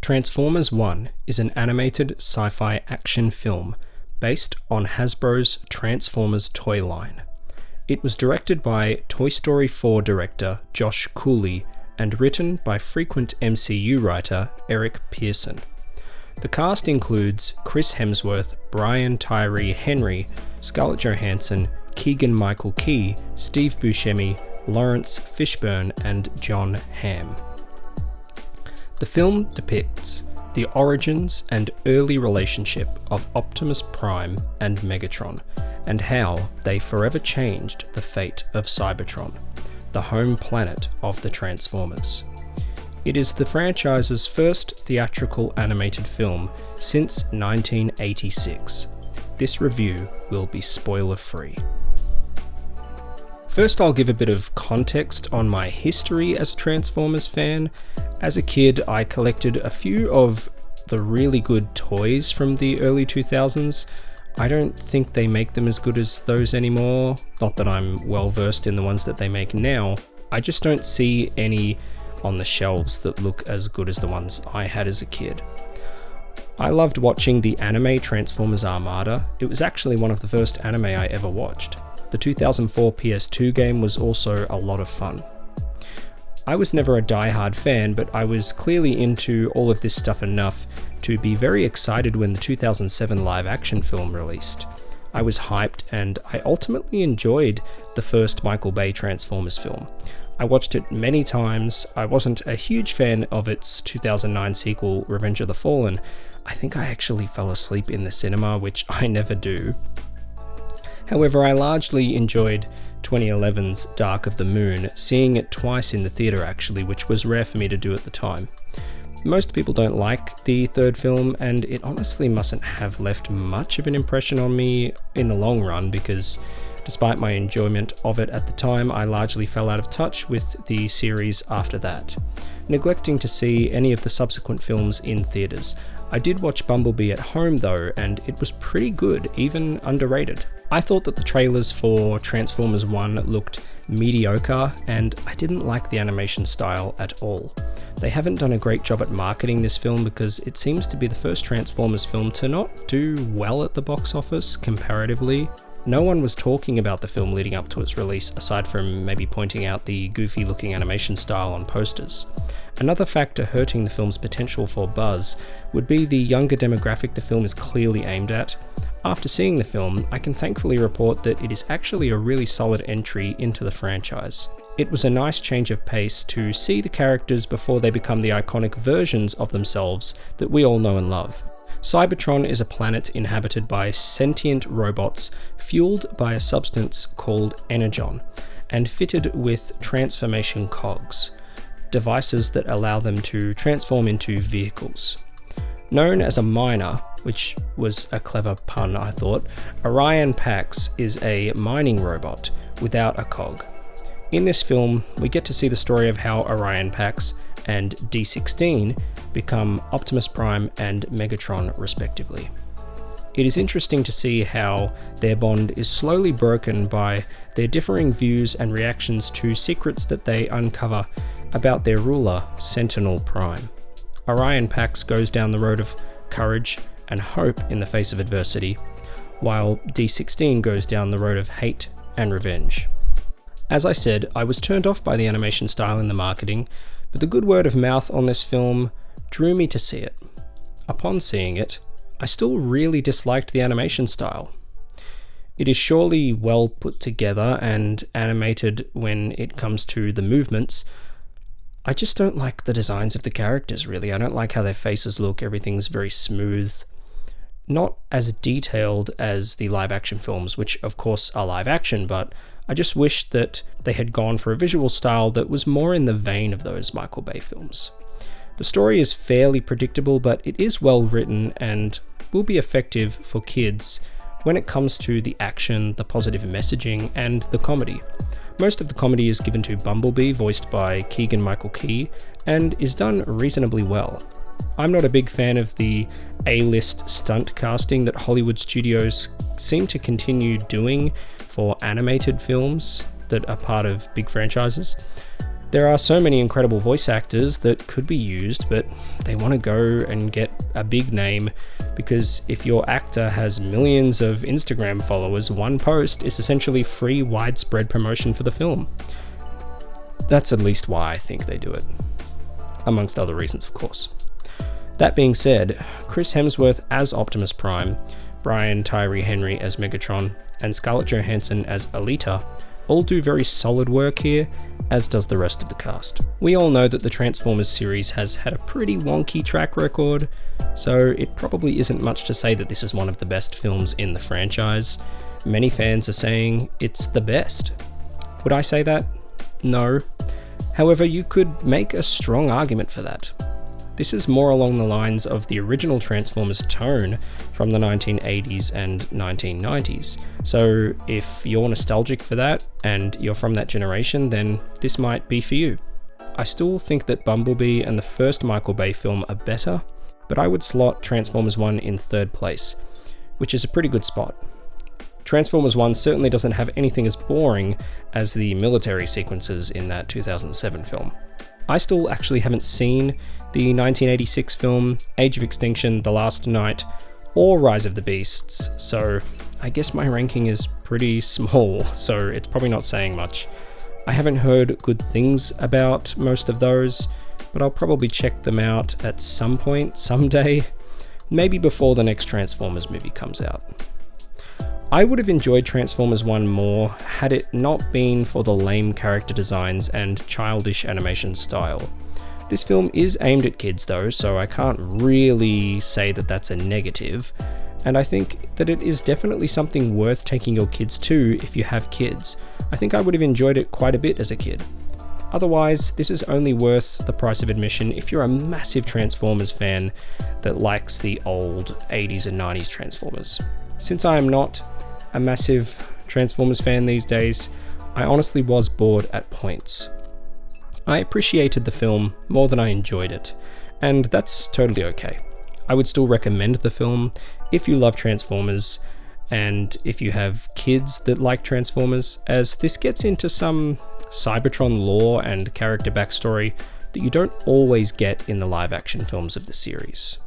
Transformers 1 is an animated sci-fi action film based on Hasbro's Transformers toy line. It was directed by Toy Story 4 director Josh Cooley and written by frequent MCU writer Eric Pearson. The cast includes Chris Hemsworth, Brian Tyree Henry, Scarlett Johansson, Keegan-Michael Key, Steve Buscemi, Lawrence Fishburne, and John Hamm. The film depicts the origins and early relationship of Optimus Prime and Megatron, and how they forever changed the fate of Cybertron, the home planet of the Transformers. It is the franchise's first theatrical animated film since 1986. This review will be spoiler-free. First, I'll give a bit of context on my history as a Transformers fan. As a kid, I collected a few of the really good toys from the early 2000s. I don't think they make them as good as those anymore. Not that I'm well versed in the ones that they make now. I just don't see any on the shelves that look as good as the ones I had as a kid. I loved watching the anime Transformers Armada. It was actually one of the first anime I ever watched. The 2004 PS2 game was also a lot of fun. I was never a die-hard fan, but I was clearly into all of this stuff enough to be very excited when the 2007 live-action film released. I was hyped, and I ultimately enjoyed the first Michael Bay Transformers film. I watched it many times. I wasn't a huge fan of its 2009 sequel, Revenge of the Fallen. I think I actually fell asleep in the cinema, which I never do. However, I largely enjoyed 2011's Dark of the Moon, seeing it twice in the theatre actually, which was rare for me to do at the time. Most people don't like the third film, and it honestly mustn't have left much of an impression on me in the long run, because despite my enjoyment of it at the time, I largely fell out of touch with the series after that, neglecting to see any of the subsequent films in theatres. I did watch Bumblebee at home though, and it was pretty good, even underrated. I thought that the trailers for Transformers 1 looked mediocre, and I didn't like the animation style at all. They haven't done a great job at marketing this film, because it seems to be the first Transformers film to not do well at the box office comparatively. No one was talking about the film leading up to its release, aside from maybe pointing out the goofy looking animation style on posters. Another factor hurting the film's potential for buzz would be the younger demographic the film is clearly aimed at. After seeing the film, I can thankfully report that it is actually a really solid entry into the franchise. It was a nice change of pace to see the characters before they become the iconic versions of themselves that we all know and love. Cybertron is a planet inhabited by sentient robots fueled by a substance called energon and fitted with transformation cogs, devices that allow them to transform into vehicles. Known as a miner, which was a clever pun I thought, Orion Pax is a mining robot without a cog. In this film, we get to see the story of how Orion Pax and D16 become Optimus Prime and Megatron respectively. It is interesting to see how their bond is slowly broken by their differing views and reactions to secrets that they uncover about their ruler, Sentinel Prime. Orion Pax goes down the road of courage and hope in the face of adversity, while D16 goes down the road of hate and revenge. As I said, I was turned off by the animation style and the marketing, but the good word of mouth on this film drew me to see it. Upon seeing it, I still really disliked the animation style. It is surely well put together and animated when it comes to the movements. I just don't like the designs of the characters, really. I don't like how their faces look. Everything's very smooth. Not as detailed as the live-action films, which of course are live-action, but I just wish that they had gone for a visual style that was more in the vein of those Michael Bay films. The story is fairly predictable, but it is well written and will be effective for kids when it comes to the action, the positive messaging, and the comedy. Most of the comedy is given to Bumblebee, voiced by Keegan-Michael Key, and is done reasonably well. I'm not a big fan of the A-list stunt casting that Hollywood studios seem to continue doing for animated films that are part of big franchises. There are so many incredible voice actors that could be used, but they want to go and get a big name, because if your actor has millions of Instagram followers, one post is essentially free widespread promotion for the film. That's at least why I think they do it. Amongst other reasons, of course. That being said, Chris Hemsworth as Optimus Prime, Brian Tyree Henry as Megatron, and Scarlett Johansson as Alita all do very solid work here, as does the rest of the cast. We all know that the Transformers series has had a pretty wonky track record, so it probably isn't much to say that this is one of the best films in the franchise. Many fans are saying it's the best. Would I say that? No. However, you could make a strong argument for that. This is more along the lines of the original Transformers tone from the 1980s and 1990s. So if you're nostalgic for that and you're from that generation, then this might be for you. I still think that Bumblebee and the first Michael Bay film are better, but I would slot Transformers 1 in third place, which is a pretty good spot. Transformers 1 certainly doesn't have anything as boring as the military sequences in that 2007 film. I still actually haven't seen the 1986 film Age of Extinction, The Last Knight, or Rise of the Beasts, so I guess my ranking is pretty small, so it's probably not saying much. I haven't heard good things about most of those, but I'll probably check them out at some point, someday, maybe before the next Transformers movie comes out. I would have enjoyed Transformers 1 more had it not been for the lame character designs and childish animation style. This film is aimed at kids though, so I can't really say that that's a negative, and I think that it is definitely something worth taking your kids to if you have kids. I think I would have enjoyed it quite a bit as a kid. Otherwise, this is only worth the price of admission if you're a massive Transformers fan that likes the old 80s and 90s Transformers. Since I am not a massive Transformers fan these days, I honestly was bored at points. I appreciated the film more than I enjoyed it, and that's totally okay. I would still recommend the film if you love Transformers, and if you have kids that like Transformers, as this gets into some Cybertron lore and character backstory that you don't always get in the live action films of the series.